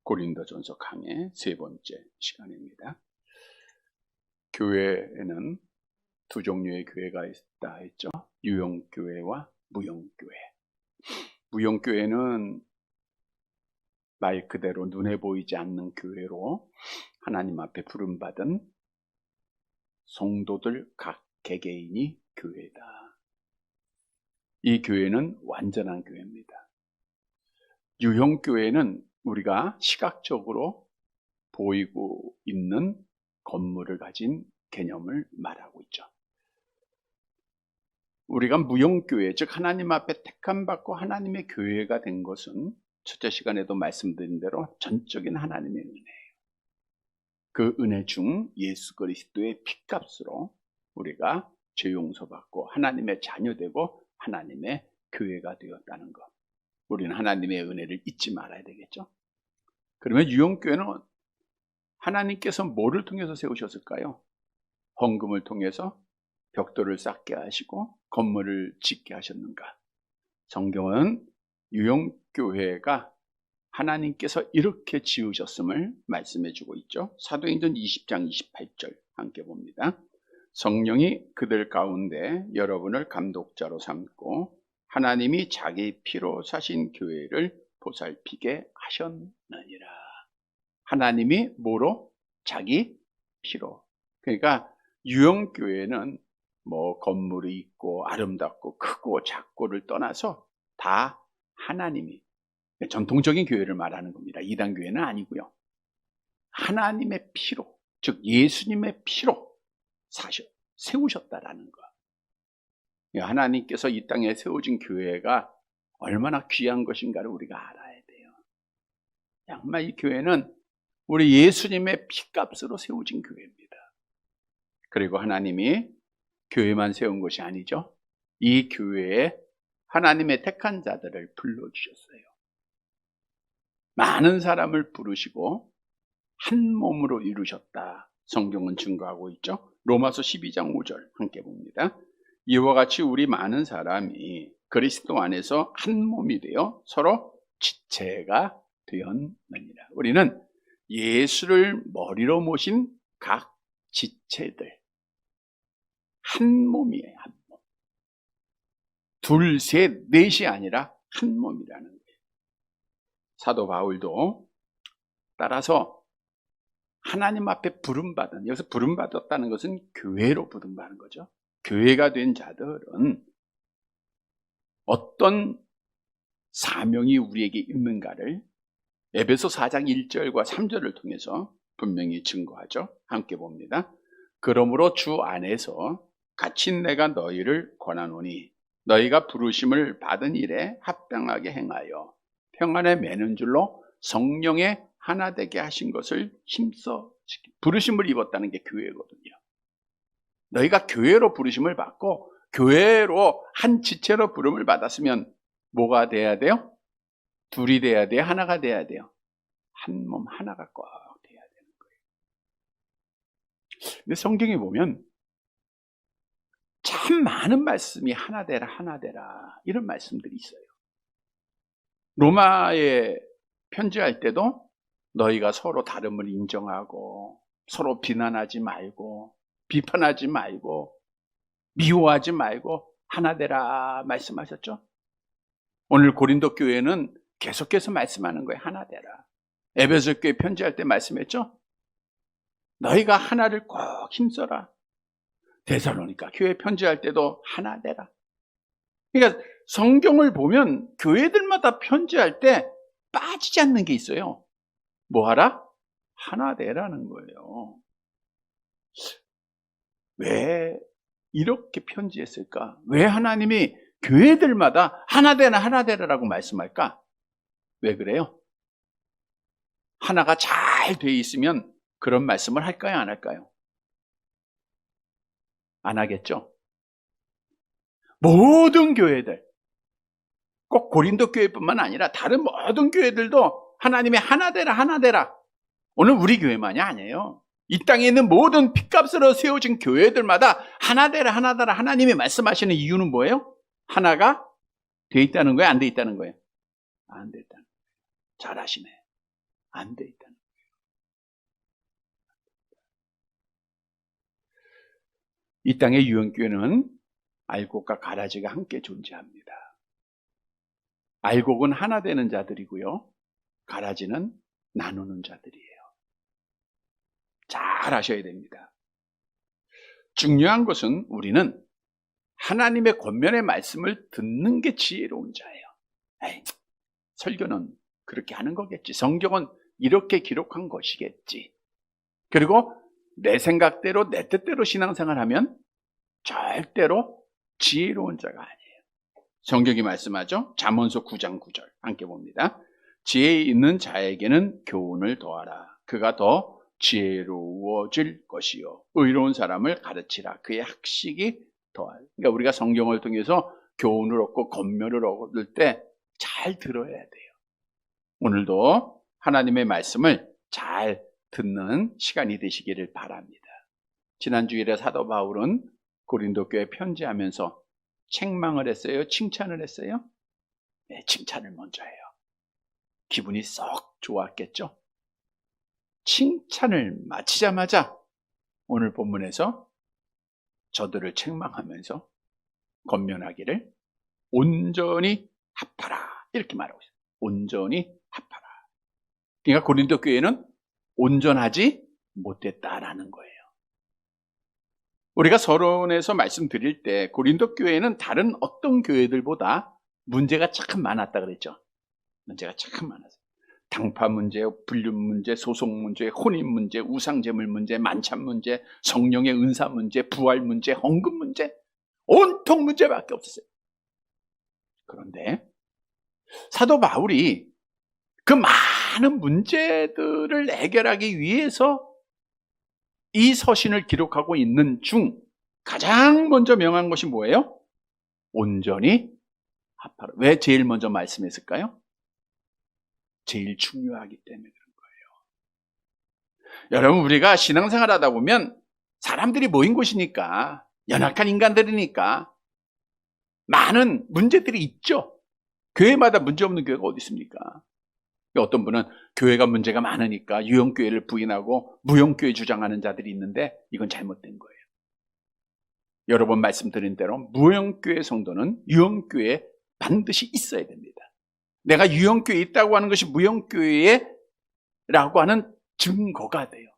고린도전서 강의 세 번째 시간입니다. 교회에는 두 종류의 교회가 있다 했죠. 유형교회와 무형교회. 무형교회는 말 그대로 눈에 보이지 않는 교회로 하나님 앞에 부름받은 성도들 각 개개인이 교회다. 이 교회는 완전한 교회입니다. 유형교회는 우리가 시각적으로 보이고 있는 건물을 가진 개념을 말하고 있죠. 우리가 무형교회, 즉 하나님 앞에 택함받고 하나님의 교회가 된 것은 첫째 시간에도 말씀드린 대로 전적인 하나님의 은혜예요. 그 은혜 중 예수 그리스도의 피값으로 우리가 죄 용서받고 하나님의 자녀되고 하나님의 교회가 되었다는 것. 우리는 하나님의 은혜를 잊지 말아야 되겠죠. 그러면 유형교회는 하나님께서 뭐를 통해서 세우셨을까요? 헌금을 통해서 벽돌을 쌓게 하시고 건물을 짓게 하셨는가? 성경은 유형교회가 하나님께서 이렇게 지으셨음을 말씀해 주고 있죠. 사도행전 20장 28절 함께 봅니다. 성령이 그들 가운데 여러분을 감독자로 삼고 하나님이 자기 피로 사신 교회를 보살피게 하셨느니라. 하나님이 뭐로? 자기 피로. 그러니까 유형교회는 뭐 건물이 있고 아름답고 크고 작고를 떠나서 다 하나님이, 전통적인 교회를 말하는 겁니다. 이단 교회는 아니고요. 하나님의 피로, 즉 예수님의 피로 세우셨다라는 것. 하나님께서 이 땅에 세워진 교회가 얼마나 귀한 것인가를 우리가 알아야 돼요. 정말 이 교회는 우리 예수님의 피값으로 세워진 교회입니다. 그리고 하나님이 교회만 세운 것이 아니죠. 이 교회에 하나님의 택한 자들을 불러주셨어요. 많은 사람을 부르시고 한 몸으로 이루셨다. 성경은 증거하고 있죠. 로마서 12장 5절 함께 봅니다. 이와 같이 우리 많은 사람이 그리스도 안에서 한 몸이 되어 서로 지체가 되었느니라. 우리는 예수를 머리로 모신 각 지체들 한 몸이에요. 한 몸. 둘, 셋, 넷이 아니라 한 몸이라는 거예요. 사도 바울도 따라서 하나님 앞에 부름받은, 여기서 부름받았다는 것은 교회로 부름받은 거죠. 교회가 된 자들은 어떤 사명이 우리에게 있는가를 에베소 4장 1절과 3절을 통해서 분명히 증거하죠. 함께 봅니다. 그러므로 주 안에서 갇힌 내가 너희를 권하노니 너희가 부르심을 받은 일에 합당하게 행하여 평안에 매는 줄로 성령의 하나 되게 하신 것을 힘써 지키. 부르심을 입었다는 게 교회거든요. 너희가 교회로 부르심을 받고 교회로 한 지체로 부름을 받았으면 뭐가 돼야 돼요? 둘이 돼야 돼요? 하나가 돼야 돼요? 한 몸 하나가 꼭 돼야 되는 거예요. 근데 성경에 보면 참 많은 말씀이 하나 되라 하나 되라 이런 말씀들이 있어요. 로마에 편지할 때도 너희가 서로 다름을 인정하고 서로 비난하지 말고 비판하지 말고 미워하지 말고 하나 되라 말씀하셨죠. 오늘 고린도 교회는 계속해서 말씀하는 거예요. 하나 되라. 에베소 교회 편지할 때 말씀했죠. 너희가 하나를 꼭 힘써라. 데살로니가 교회 편지할 때도 하나 되라. 그러니까 성경을 보면 교회들마다 편지할 때 빠지지 않는 게 있어요. 뭐 하라? 하나 되라는 거예요. 왜 이렇게 편지했을까? 왜 하나님이 교회들마다 하나 되라 하나 되라라고 말씀할까? 왜 그래요? 하나가 잘 돼 있으면 그런 말씀을 할까요? 안 할까요? 안 하겠죠? 모든 교회들, 꼭 고린도 교회뿐만 아니라 다른 모든 교회들도 하나님의 하나 되라 하나 되라. 오늘 우리 교회만이 아니에요. 이 땅에 있는 모든 핏값으로 세워진 교회들마다 하나 되라 하나 되라 하나님이 말씀하시는 이유는 뭐예요? 하나가 돼 있다는 거예요? 안 돼 있다는 거예요? 안 돼 있다는 거예요. 잘 아시네. 안 돼 있다는 거예요. 이 땅의 유언교회는 알곡과 가라지가 함께 존재합니다. 알곡은 하나 되는 자들이고요. 가라지는 나누는 자들이에요. 잘 아셔야 됩니다. 중요한 것은 우리는 하나님의 권면의 말씀을 듣는 게 지혜로운 자예요. 에이, 설교는 그렇게 하는 거겠지. 성경은 이렇게 기록한 것이겠지. 그리고 내 생각대로 내 뜻대로 신앙생활하면 절대로 지혜로운 자가 아니에요. 성경이 말씀하죠. 잠언서 9장 9절 함께 봅니다. 지혜 있는 자에게는 교훈을 더하라. 그가 더 지혜로워질 것이요. 의로운 사람을 가르치라. 그의 학식이 더할. 그러니까 우리가 성경을 통해서 교훈을 얻고 권면을 얻을 때 잘 들어야 돼요. 오늘도 하나님의 말씀을 잘 듣는 시간이 되시기를 바랍니다. 지난 주일에 사도 바울은 고린도 교회에 편지하면서 책망을 했어요? 칭찬을 했어요? 네, 칭찬을 먼저 해요. 기분이 썩 좋았겠죠? 칭찬을 마치자마자 오늘 본문에서 저들을 책망하면서 권면하기를 온전히 합하라 이렇게 말하고 있어요. 온전히 합하라. 그러니까 고린도 교회는 온전하지 못했다라는 거예요. 우리가 서론에서 말씀드릴 때 고린도 교회는 다른 어떤 교회들보다 문제가 참 많았다 그랬죠. 문제가 참 많았어요. 당파 문제, 불륜 문제, 소송 문제, 혼인 문제, 우상제물 문제, 만찬 문제, 성령의 은사 문제, 부활 문제, 헌금 문제, 온통 문제밖에 없었어요. 그런데 사도 바울이 그 많은 문제들을 해결하기 위해서 이 서신을 기록하고 있는 중 가장 먼저 명한 것이 뭐예요? 온전히 합하라. 왜 제일 먼저 말씀했을까요? 제일 중요하기 때문에 그런 거예요. 여러분, 우리가 신앙생활 하다 보면 사람들이 모인 곳이니까, 연약한 인간들이니까 많은 문제들이 있죠. 교회마다 문제 없는 교회가 어디 있습니까? 어떤 분은 교회가 문제가 많으니까 유형교회를 부인하고 무형교회 주장하는 자들이 있는데 이건 잘못된 거예요. 여러 번 말씀드린 대로 무형교회 성도는 유형교회에 반드시 있어야 됩니다. 내가 유형교회에 있다고 하는 것이 무형교회라고 하는 증거가 돼요.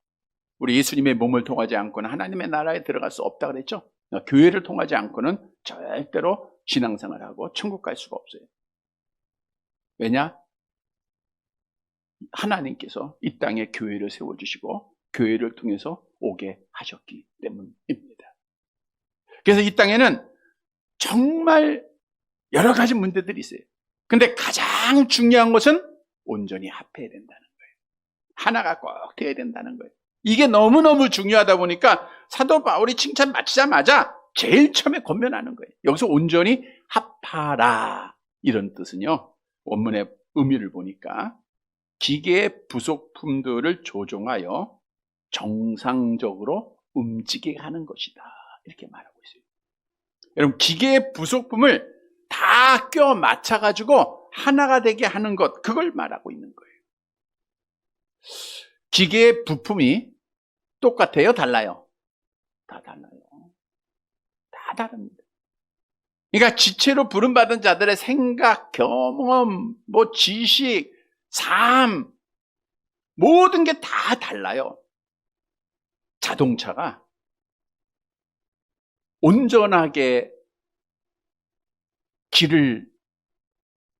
우리 예수님의 몸을 통하지 않고는 하나님의 나라에 들어갈 수 없다 그랬죠. 교회를 통하지 않고는 절대로 신앙생활하고 천국 갈 수가 없어요. 왜냐? 하나님께서 이 땅에 교회를 세워주시고 교회를 통해서 오게 하셨기 때문입니다. 그래서 이 땅에는 정말 여러 가지 문제들이 있어요. 근데 가장 중요한 것은 온전히 합해야 된다는 거예요. 하나가 꼭 돼야 된다는 거예요. 이게 너무너무 중요하다 보니까 사도 바울이 칭찬 마치자마자 제일 처음에 권면하는 거예요. 여기서 온전히 합하라 이런 뜻은요, 원문의 의미를 보니까 기계의 부속품들을 조종하여 정상적으로 움직이게 하는 것이다 이렇게 말하고 있어요. 여러분, 기계의 부속품을 다 껴 맞춰가지고 하나가 되게 하는 것, 그걸 말하고 있는 거예요. 기계의 부품이 똑같아요? 달라요? 다 달라요. 다 다릅니다. 그러니까 지체로 부름받은 자들의 생각, 경험, 지식, 삶, 모든 게 다 달라요. 자동차가 온전하게 길을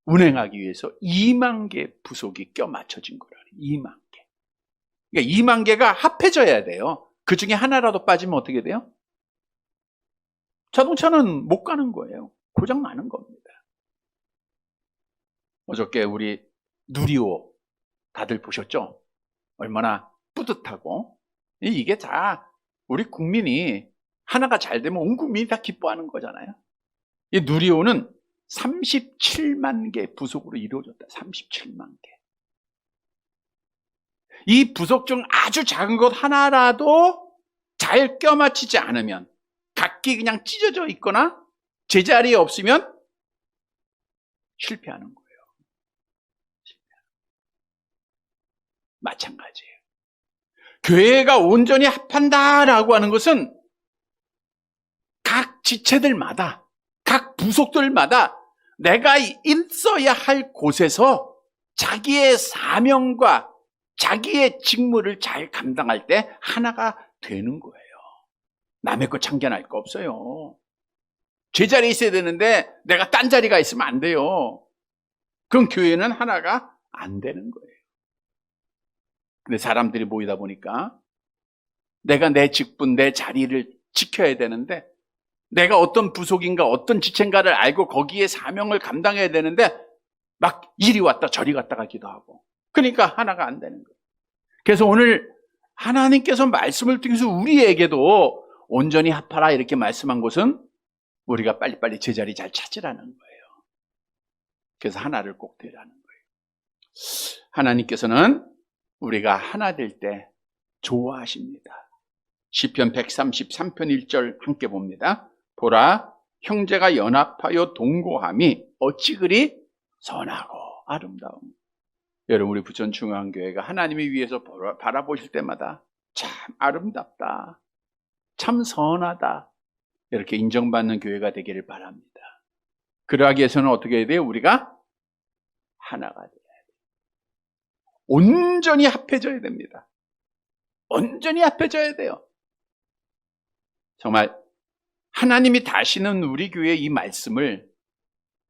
운행하기 위해서 2만 개 부속이 껴 맞춰진 거라요. 2만 개. 그러니까 2만 개가 합해져야 돼요. 그 중에 하나라도 빠지면 어떻게 돼요? 자동차는 못 가는 거예요. 고장 나는 겁니다. 어저께 우리 누리호 다들 보셨죠? 얼마나 뿌듯하고, 이게 다 우리 국민이 하나가 잘 되면 온 국민이 다 기뻐하는 거잖아요. 이 누리호는 37만 개 부속으로 이루어졌다. 37만 개. 이 부속 중 아주 작은 것 하나라도 잘 껴맞추지 않으면, 각기 그냥 찢어져 있거나 제자리에 없으면 실패하는 거예요. 마찬가지예요. 교회가 온전히 합한다라고 하는 것은 각 지체들마다, 각 부속들마다 내가 있어야 할 곳에서 자기의 사명과 자기의 직무를 잘 감당할 때 하나가 되는 거예요. 남의 거 참견할 거 없어요. 제자리에 있어야 되는데 내가 딴 자리가 있으면 안 돼요. 그럼 교회는 하나가 안 되는 거예요. 근데 사람들이 모이다 보니까 내가 내 직분, 내 자리를 지켜야 되는데, 내가 어떤 부속인가 어떤 지체인가를 알고 거기에 사명을 감당해야 되는데 막 이리 왔다 저리 갔다 가기도 하고, 그러니까 하나가 안 되는 거예요. 그래서 오늘 하나님께서 말씀을 통해서 우리에게도 온전히 합하라 이렇게 말씀한 것은 우리가 빨리빨리 제자리 잘 찾으라는 거예요. 그래서 하나를 꼭 되라는 거예요. 하나님께서는 우리가 하나 될 때 좋아하십니다. 시편 133편 1절 함께 봅니다. 보라, 형제가 연합하여 동거함이 어찌 그리 선하고 아름다움. 여러분, 우리 부천 중앙교회가 하나님의 위에서 바라보실 때마다 참 아름답다, 참 선하다, 이렇게 인정받는 교회가 되기를 바랍니다. 그러하기 위해서는 어떻게 해야 돼요? 우리가 하나가 돼야 돼요. 온전히 합해져야 됩니다. 온전히 합해져야 돼요. 정말 하나님이 다시는 우리 교회에 이 말씀을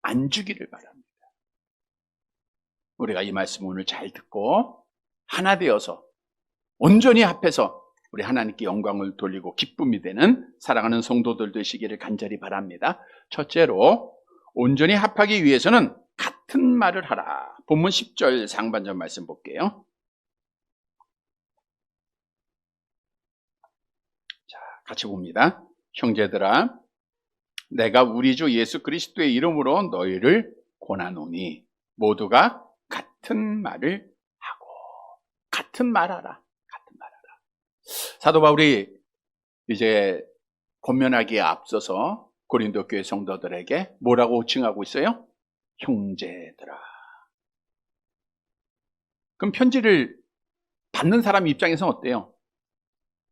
안 주기를 바랍니다. 우리가 이 말씀 오늘 잘 듣고 하나 되어서 온전히 합해서 우리 하나님께 영광을 돌리고 기쁨이 되는 사랑하는 성도들 되시기를 간절히 바랍니다. 첫째로, 온전히 합하기 위해서는 같은 말을 하라. 본문 10절 상반절 말씀 볼게요. 자, 같이 봅니다. 형제들아, 내가 우리 주 예수 그리스도의 이름으로 너희를 권하노니 모두가 같은 말을 하고, 같은 말하라. 같은 말하라. 사도 바울이 이제 권면하기에 앞서서 고린도 교회 성도들에게 뭐라고 호칭하고 있어요? 형제들아. 그럼 편지를 받는 사람 입장에서는 어때요?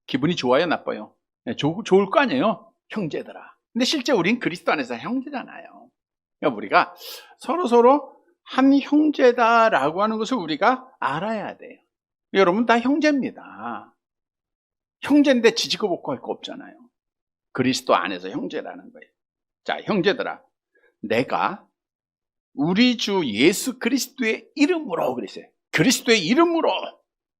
기분이 좋아요, 나빠요? 네, 좋을 거 아니에요? 형제들아. 근데 실제 우린 그리스도 안에서 형제잖아요. 그러니까 우리가 서로 한 형제다라고 하는 것을 우리가 알아야 돼요. 여러분 다 형제입니다. 형제인데 지지고 볶고 할 거 없잖아요. 그리스도 안에서 형제라는 거예요. 자, 형제들아, 내가 우리 주 예수 그리스도의 이름으로 그랬어요. 그리스도의 이름으로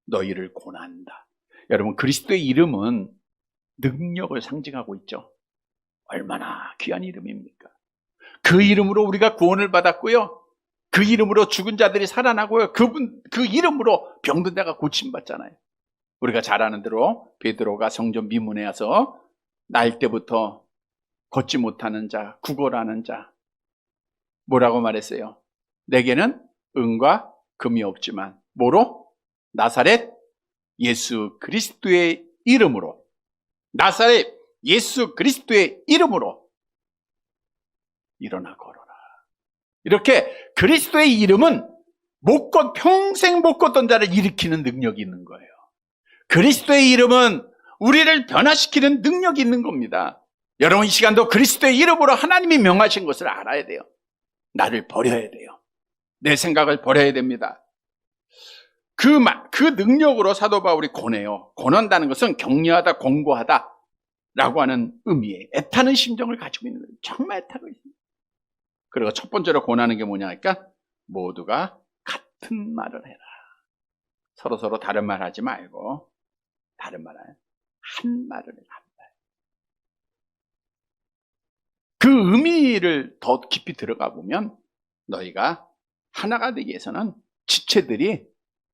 너희를 권한다. 여러분, 그리스도의 이름은 능력을 상징하고 있죠. 얼마나 귀한 이름입니까? 그 이름으로 우리가 구원을 받았고요. 그 이름으로 죽은 자들이 살아나고요. 그 이름으로 병든 자가 고침받잖아요. 우리가 잘 아는 대로 베드로가 성전 미문에 와서 날 때부터 걷지 못하는 자, 구걸하는 자, 뭐라고 말했어요? 내게는 은과 금이 없지만 뭐로? 나사렛 예수 그리스도의 이름으로, 나사렛 예수 그리스도의 이름으로 일어나 걸어라. 이렇게 그리스도의 이름은 평생 못 걷던 자를 일으키는 능력이 있는 거예요. 그리스도의 이름은 우리를 변화시키는 능력이 있는 겁니다. 여러분, 이 시간도 그리스도의 이름으로 하나님이 명하신 것을 알아야 돼요. 나를 버려야 돼요. 내 생각을 버려야 됩니다. 그 능력으로 사도 바울이 권해요. 권한다는 것은 격려하다, 권고하다 라고 하는 의미에 애타는 심정을 가지고 있는 거예요. 정말 애타고 있습니다. 그리고 첫 번째로 권하는 게 뭐냐 하니까 모두가 같은 말을 해라. 서로 다른 말 하지 말고 다른 말을 한 말을 해라. 그 의미를 더 깊이 들어가 보면 너희가 하나가 되기 위해서는 지체들이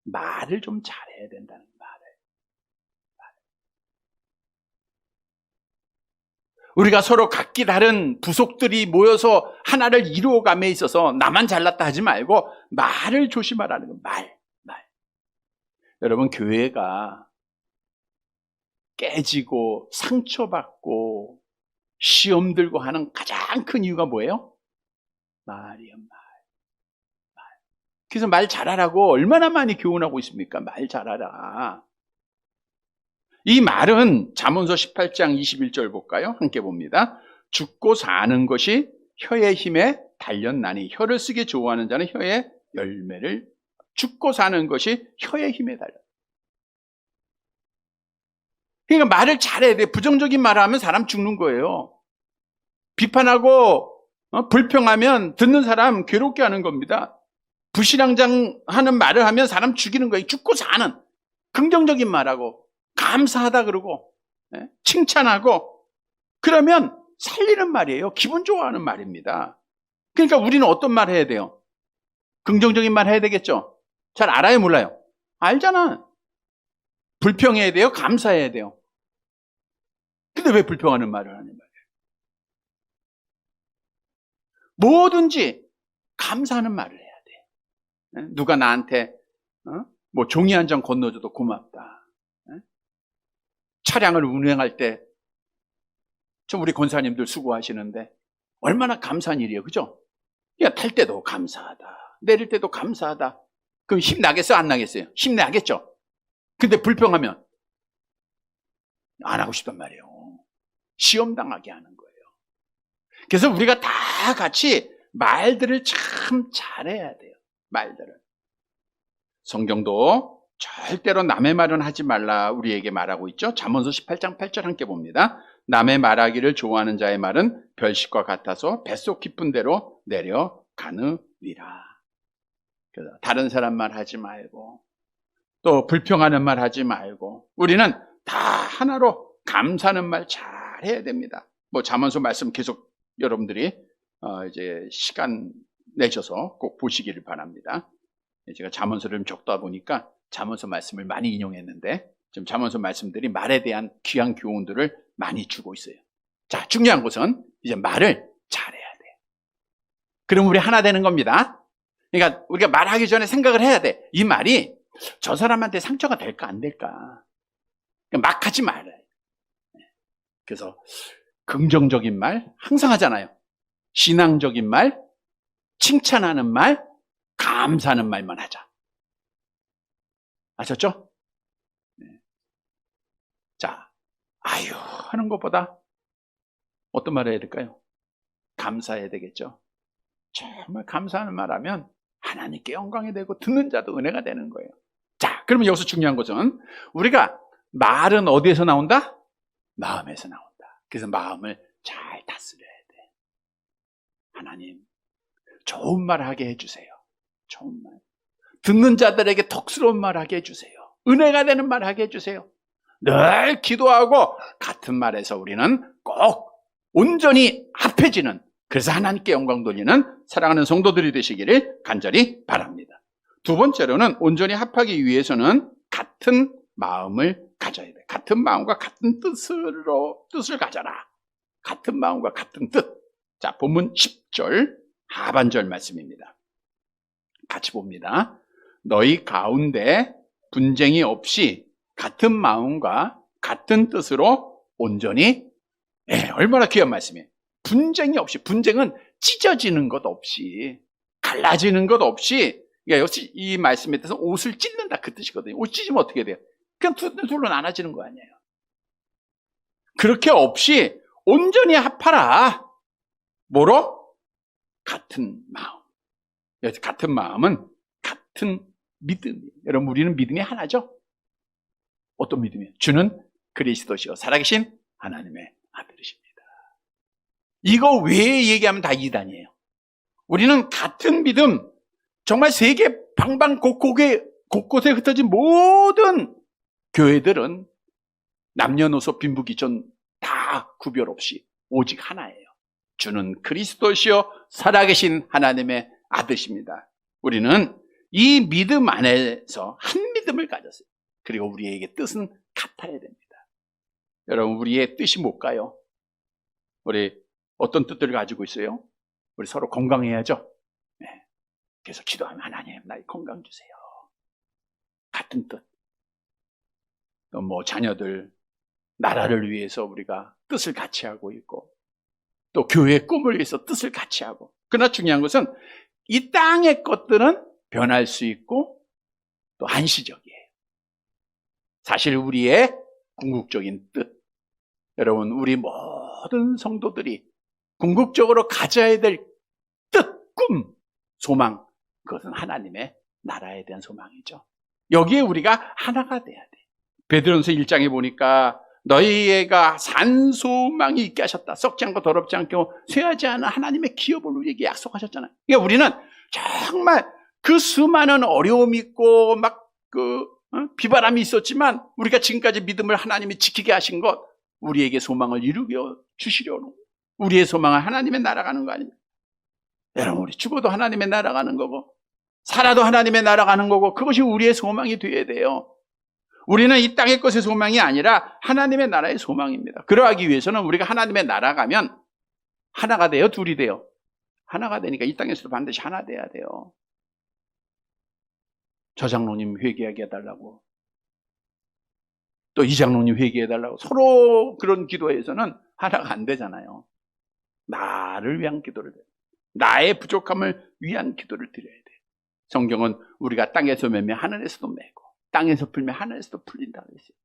말을 좀 잘해야 된다는 말을. 우리가 서로 각기 다른 부속들이 모여서 하나를 이루어감에 있어서 나만 잘났다 하지 말고 말을 조심하라는 거. 말. 여러분, 교회가 깨지고 상처받고 시험 들고 하는 가장 큰 이유가 뭐예요? 말이에요, 말. 그래서 말 잘하라고 얼마나 많이 교훈하고 있습니까? 말 잘하라. 이 말은 잠언서 18장 21절 볼까요? 함께 봅니다. 죽고 사는 것이 혀의 힘에 달렸나니 혀를 쓰기 좋아하는 자는 혀의 열매를 죽고 사는 것이 혀의 힘에 달렸다. 그러니까 말을 잘해야 돼. 부정적인 말을 하면 사람 죽는 거예요. 비판하고 불평하면 듣는 사람 괴롭게 하는 겁니다. 부실랑장하는 말을 하면 사람 죽이는 거예요. 죽고 사는 긍정적인 말하고 감사하다 그러고 칭찬하고 그러면 살리는 말이에요. 기분 좋아하는 말입니다. 그러니까 우리는 어떤 말 해야 돼요? 긍정적인 말 해야 되겠죠? 잘 알아요, 몰라요? 알잖아. 불평해야 돼요? 감사해야 돼요? 근데 왜 불평하는 말을 하는 말이에요? 뭐든지 감사하는 말을 해야 돼. 누가 나한테 뭐 종이 한 장 건너줘도 고맙다. 차량을 운행할 때 좀 우리 권사님들 수고하시는데 얼마나 감사한 일이에요. 그죠? 야, 탈 때도 감사하다. 내릴 때도 감사하다. 그럼 힘나겠어요? 안 나겠어요? 힘나겠죠? 근데 불평하면 안 하고 싶단 말이에요. 시험 당하게 하는 거예요. 그래서 우리가 다 같이 말들을 참 잘해야 돼요. 말들을. 성경도 절대로 남의 말은 하지 말라 우리에게 말하고 있죠. 잠언서 18장 8절 함께 봅니다. 남의 말하기를 좋아하는 자의 말은 별식과 같아서 뱃속 깊은 데로 내려가느니라. 그래서 다른 사람 말 하지 말고 또 불평하는 말 하지 말고 우리는 다 하나로 감사하는 말 잘해야 됩니다. 뭐 잠언서 말씀 계속 여러분들이 이제 시간 내셔서 꼭 보시기를 바랍니다. 제가 잠언서를 좀 적다 보니까 잠언서 말씀을 많이 인용했는데 지금 잠언서 말씀들이 말에 대한 귀한 교훈들을 많이 주고 있어요. 자, 중요한 것은 이제 말을 잘해야 돼. 그럼 우리 하나 되는 겁니다. 그러니까 우리가 말하기 전에 생각을 해야 돼. 이 말이 저 사람한테 상처가 될까 안 될까. 막 하지 말아요. 그래서 긍정적인 말 항상 하잖아요. 신앙적인 말, 칭찬하는 말, 감사하는 말만 하자. 아셨죠? 자, 아유 하는 것보다 어떤 말을 해야 될까요? 감사해야 되겠죠. 정말 감사하는 말 하면 하나님께 영광이 되고 듣는 자도 은혜가 되는 거예요. 자, 그러면 여기서 중요한 것은 우리가 말은 어디에서 나온다? 마음에서 나온다. 그래서 마음을 잘 다스려야 돼. 하나님, 좋은 말 하게 해주세요. 좋은 말. 듣는 자들에게 덕스러운 말 하게 해주세요. 은혜가 되는 말 하게 해주세요. 늘 기도하고 같은 말에서 우리는 꼭 온전히 합해지는, 그래서 하나님께 영광 돌리는 사랑하는 성도들이 되시기를 간절히 바랍니다. 두 번째로는 온전히 합하기 위해서는 같은 마음을 가져야 돼. 같은 마음과 같은 뜻을 가져라. 같은 마음과 같은 뜻. 자, 본문 10절 하반절 말씀입니다. 같이 봅니다. 너희 가운데 분쟁이 없이 같은 마음과 같은 뜻으로 온전히, 얼마나 귀한 말씀이에요. 분쟁이 없이, 분쟁은 찢어지는 것 없이, 갈라지는 것 없이, 그러니까 역시 이 말씀에 대해서 옷을 찢는다 그 뜻이거든요. 옷 찢으면 어떻게 돼요? 그냥 둘로 나눠지는 거 아니에요. 그렇게 없이 온전히 합하라. 뭐로? 같은 마음. 같은 마음은 같은 믿음이에요. 여러분, 우리는 믿음이 하나죠? 어떤 믿음이에요? 주는 그리스도시요 살아계신 하나님의 아들이십니다. 이거 외에 얘기하면 다 이단이에요. 우리는 같은 믿음, 정말 세계 곳곳에 흩어진 모든 교회들은 남녀노소 빈부귀천 다 구별 없이 오직 하나예요. 주는 그리스도시요 살아계신 하나님의 아들이십니다. 우리는 이 믿음 안에서 한 믿음을 가졌어요. 그리고 우리에게 뜻은 같아야 됩니다. 여러분, 우리의 뜻이 뭘까요? 우리 어떤 뜻들을 가지고 있어요? 우리 서로 건강해야죠. 그래서 기도하면 하나님 나의 건강 주세요. 같은 뜻. 또 뭐 자녀들, 나라를 위해서 우리가 뜻을 같이 하고 있고, 또 교회의 꿈을 위해서 뜻을 같이 하고. 그러나 중요한 것은 이 땅의 것들은 변할 수 있고 또 한시적이에요. 사실 우리의 궁극적인 뜻, 여러분 우리 모든 성도들이 궁극적으로 가져야 될 뜻, 꿈, 소망, 그것은 하나님의 나라에 대한 소망이죠. 여기에 우리가 하나가 돼야 돼. 베드로전서 1장에 보니까 너희가 산 소망이 있게 하셨다. 썩지 않고 더럽지 않고 쇠하지 않은 하나님의 기업을 우리에게 약속하셨잖아요. 그러니까 우리는 정말 그 수많은 어려움이 있고 막 비바람이 있었지만 우리가 지금까지 믿음을 하나님이 지키게 하신 것, 우리에게 소망을 이루게 주시려고. 우리의 소망은 하나님의 나라 가는 거 아닙니까? 여러분, 우리 죽어도 하나님의 나라 가는 거고 살아도 하나님의 나라 가는 거고, 그것이 우리의 소망이 되어야 돼요. 우리는 이 땅의 것의 소망이 아니라 하나님의 나라의 소망입니다. 그러하기 위해서는 우리가 하나님의 나라 가면 하나가 돼요? 둘이 돼요? 하나가 되니까 이 땅에서도 반드시 하나 돼야 돼요. 저 장로님 회개하게 해달라고, 또 이 장로님 회개해달라고 서로 그런 기도에서는 하나가 안 되잖아요. 나를 위한 기도를 해요. 나의 부족함을 위한 기도를 드려야 돼요. 성경은 우리가 땅에서 매면 하늘에서도 매고 땅에서 풀면 하늘에서도 풀린다고 했어요.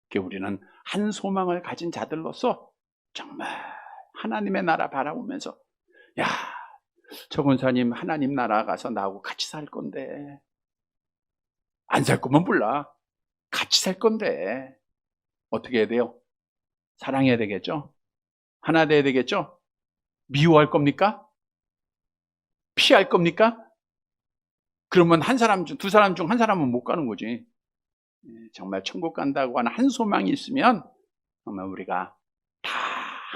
그러니까 우리는 한 소망을 가진 자들로서 정말 하나님의 나라 바라보면서, 야, 저 권사님 하나님 나라 가서 나하고 같이 살 건데, 안 살 거면 몰라, 같이 살 건데 어떻게 해야 돼요? 사랑해야 되겠죠? 하나 돼야 되겠죠? 미워할 겁니까? 피할 겁니까? 그러면 한 사람 중, 두 사람 중 한 사람은 못 가는 거지. 정말 천국 간다고 하는 한 소망이 있으면 정말 우리가 다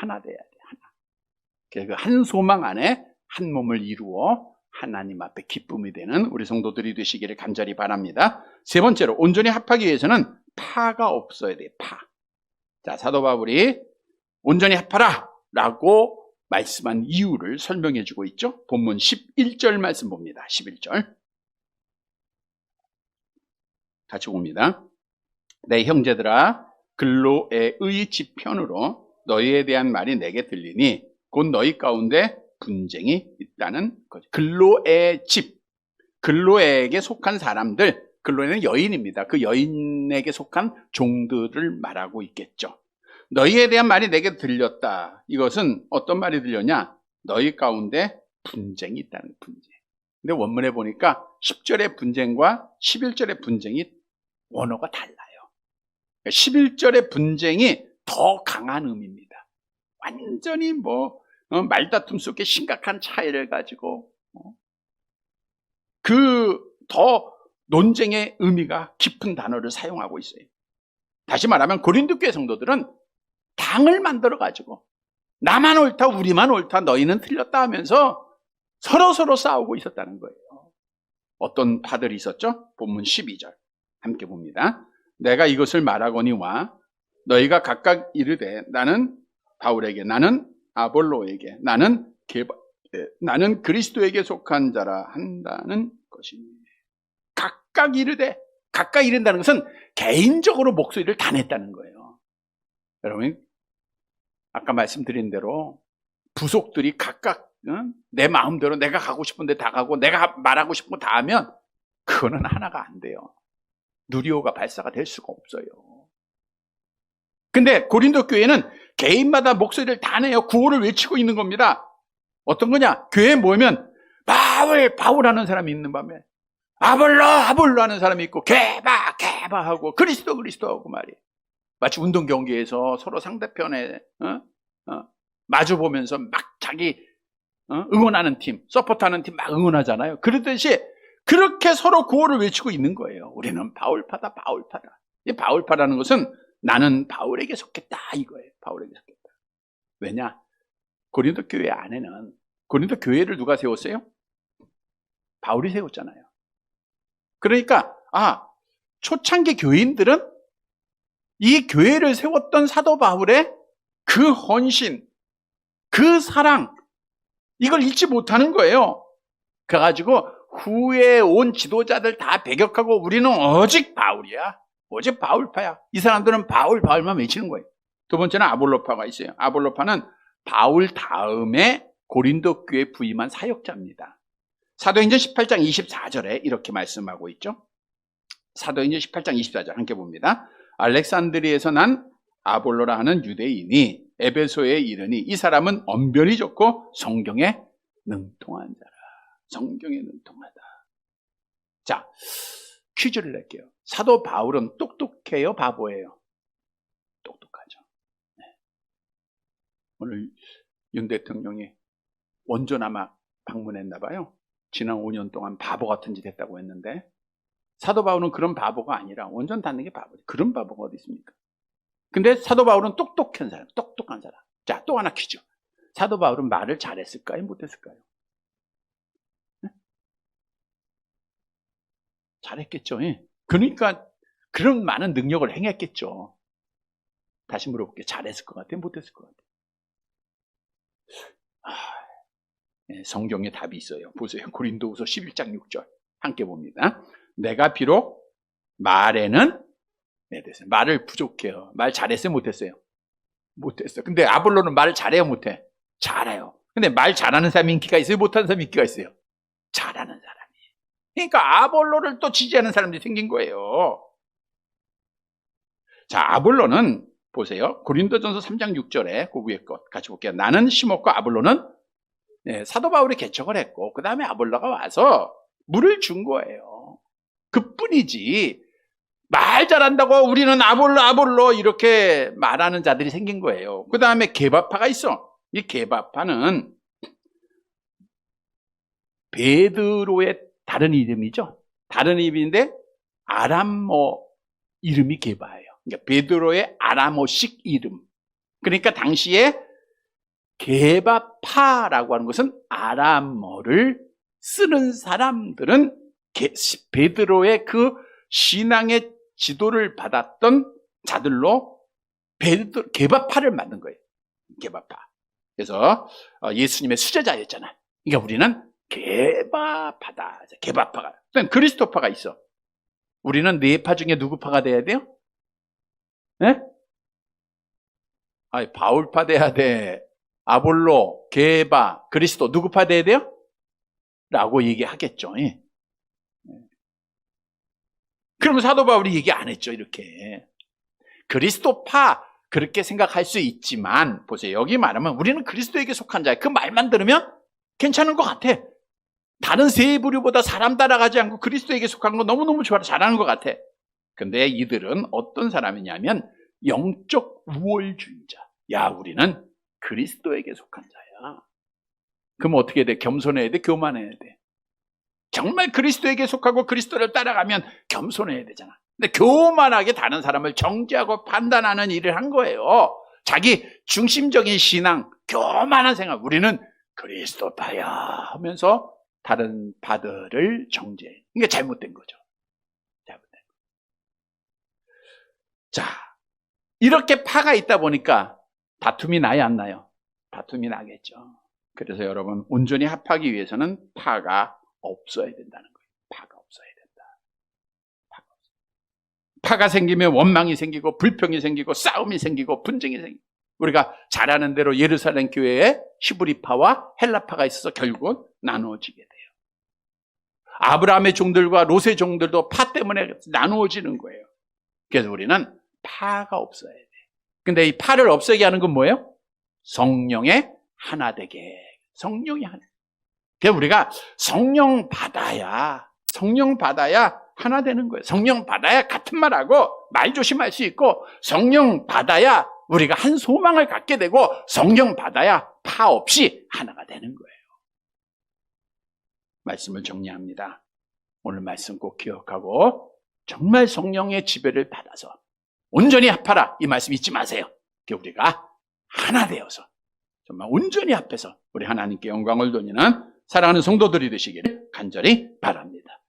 하나 돼야 돼. 하나. 그 한 소망 안에 한 몸을 이루어 하나님 앞에 기쁨이 되는 우리 성도들이 되시기를 간절히 바랍니다. 세 번째로, 온전히 합하기 위해서는 파가 없어야 돼요. 파. 자, 사도 바울이 온전히 합하라 라고 말씀한 이유를 설명해 주고 있죠. 본문 11절 말씀 봅니다. 11절 같이 봅니다. 내 형제들아, 글로에의 지편으로 너희에 대한 말이 내게 들리니 곧 너희 가운데 분쟁이 있다는 거죠. 글로의 집, 글로에게 속한 사람들, 글로에는 여인입니다. 그 여인에게 속한 종들을 말하고 있겠죠. 너희에 대한 말이 내게 들렸다. 이것은 어떤 말이 들렸냐? 너희 가운데 분쟁이 있다는 분쟁. 근데 원문에 보니까 10절의 분쟁과 11절의 분쟁이 원어가 달라요. 11절의 분쟁이 더 강한 의미입니다. 완전히 말다툼 속에 심각한 차이를 가지고 그 더 논쟁의 의미가 깊은 단어를 사용하고 있어요. 다시 말하면 고린도 교회 성도들은 당을 만들어 가지고 나만 옳다, 우리만 옳다, 너희는 틀렸다 하면서 서로 싸우고 있었다는 거예요. 어떤 파들이 있었죠? 본문 12절 함께 봅니다. 내가 이것을 말하거니와 너희가 각각 이르되 나는 바울에게, 나는 아볼로에게, 나는 그리스도에게 속한 자라 한다는 것입니다. 각각 이르되, 각각 이른다는 것은 개인적으로 목소리를 다 냈다는 거예요. 여러분, 아까 말씀드린 대로 부속들이 각각 내 마음대로 내가 가고 싶은데 다 가고 내가 말하고 싶은 거 다 하면 그거는 하나가 안 돼요. 누리호가 발사가 될 수가 없어요. 근데 고린도 교회는 개인마다 목소리를 다 내요. 구호를 외치고 있는 겁니다. 어떤 거냐? 교회에 모이면 바울 하는 사람이 있는 밤에 아볼로 하는 사람이 있고 개바 하고 그리스도 하고 말이에요. 마치 운동 경기에서 서로 상대편에 마주 보면서 막 자기 응원하는 팀, 서포트하는 팀 막 응원하잖아요. 그러듯이 그렇게 서로 구호를 외치고 있는 거예요. 우리는 바울파다. 이 바울파라는 것은 나는 바울에게 속했다 이거예요. 바울에게 속했다. 왜냐? 고린도 교회 안에는, 고린도 교회를 누가 세웠어요? 바울이 세웠잖아요. 그러니까 초창기 교인들은 이 교회를 세웠던 사도 바울의 그 헌신, 그 사랑, 이걸 잊지 못하는 거예요. 그래가지고 후에 온 지도자들 다 배격하고 우리는 오직 바울이야. 오직 바울파야. 이 사람들은 바울만 외치는 거예요. 두 번째는 아볼로파가 있어요. 아볼로파는 바울 다음에 고린도 교회 부임한 사역자입니다. 사도행전 18장 24절에 이렇게 말씀하고 있죠. 사도행전 18장 24절 함께 봅니다. 알렉산드리에서 난 아볼로라 하는 유대인이 에베소에 이르니 이 사람은 언변이 좋고 성경에 능통한 자라. 성경에 능통하다. 자, 퀴즈를 낼게요. 사도 바울은 똑똑해요, 바보예요? 똑똑하죠. 네. 오늘 윤 대통령이 원전 아마 방문했나 봐요. 지난 5년 동안 바보 같은 짓 했다고 했는데 사도 바울은 그런 바보가 아니라 원전 닫는 게 바보지. 그런 바보가 어디 있습니까? 근데 사도 바울은 똑똑한 사람, 똑똑한 사람. 자, 또 하나 퀴즈. 사도 바울은 말을 잘했을까요? 못했을까요? 네? 잘했겠죠. 예. 그러니까 그런 많은 능력을 행했겠죠. 다시 물어볼게요. 잘했을 것 같아요? 못했을 것 같아요? 예, 성경에 답이 있어요. 보세요. 고린도후서 11장 6절 함께 봅니다. 내가 비록 말에는 말을 부족해요. 말 잘했어요? 못했어요? 못했어요. 근데 아볼로는 말을 잘해요? 못해? 잘해요. 근데 말 잘하는 사람이 인기가 있어요? 못하는 사람이 인기가 있어요? 잘하는 사람이. 그러니까 아볼로를 또 지지하는 사람들이 생긴 거예요. 자, 아볼로는 보세요. 고린도전서 3장 6절에 그 위에 것 같이 볼게요. 나는 심었고 아볼로는 사도 바울이 개척을 했고 그 다음에 아볼로가 와서 물을 준 거예요. 그뿐이지 말 잘한다고 우리는 아볼로 이렇게 말하는 자들이 생긴 거예요. 그 다음에 게바파가 있어. 이 게바파는 베드로의 다른 이름이죠. 다른 이름인데 아람어 이름이 게바예요. 그러니까 베드로의 아람어식 이름. 그러니까 당시에 게바파라고 하는 것은 아람어를 쓰는 사람들은 베드로의 그 신앙의 지도를 받았던 자들로 게바파를 만든 거예요. 게바파. 그래서 예수님의 수제자였잖아요. 그러니까 우리는 게바파다. 게바파가. 그리스도파가 있어. 우리는 네 파 중에 누구 파가 돼야 돼요? 네? 아니, 바울파 돼야 돼. 아볼로, 게바, 그리스도 누구 파 돼야 돼요? 라고 얘기하겠죠. 예. 그러면 사도 바울이 얘기 안 했죠. 이렇게. 그리스도파 그렇게 생각할 수 있지만 보세요. 여기 말하면 우리는 그리스도에게 속한 자예요. 그 말만 들으면 괜찮은 것 같아. 다른 세 부류보다 사람 따라가지 않고 그리스도에게 속한 거 너무너무 좋아 잘하는 것 같아. 근데 이들은 어떤 사람이냐면 영적 우월주의자. 야, 우리는 그리스도에게 속한 자야. 그럼 어떻게 돼? 겸손해야 돼? 교만해야 돼? 정말 그리스도에게 속하고 그리스도를 따라가면 겸손해야 되잖아. 근데 교만하게 다른 사람을 정죄하고 판단하는 일을 한 거예요. 자기 중심적인 신앙, 교만한 생각. 우리는 그리스도파야 하면서 다른 파들을 정죄해. 이게 잘못된 거죠. 잘못된 거. 자, 이렇게 파가 있다 보니까 다툼이 나요, 안 나요? 다툼이 나겠죠. 그래서 여러분, 온전히 합하기 위해서는 파가 없어야 된다는 거예요. 파가 없어야 된다. 파가 생기면 원망이 생기고 불평이 생기고 싸움이 생기고 분쟁이 생기고 우리가 잘 아는 대로 예루살렘 교회에 히브리파와 헬라파가 있어서 결국은 나누어지게 돼요. 아브라함의 종들과 롯의 종들도 파 때문에 나누어지는 거예요. 그래서 우리는 파가 없어야 돼. 근데 이 파를 없애게 하는 건 뭐예요? 성령의 하나 되게. 성령이 하나. 그래서 우리가 성령 받아야 하나 되는 거예요. 성령 받아야 같은 말하고 말 조심할 수 있고 성령 받아야 우리가 한 소망을 갖게 되고 성령 받아야 파 없이 하나가 되는 거예요. 말씀을 정리합니다. 오늘 말씀 꼭 기억하고 정말 성령의 지배를 받아서 온전히 합하라 이 말씀 잊지 마세요. 우리가 하나 되어서 정말 온전히 합해서 우리 하나님께 영광을 돌리는 사랑하는 성도들이 되시기를 간절히 바랍니다.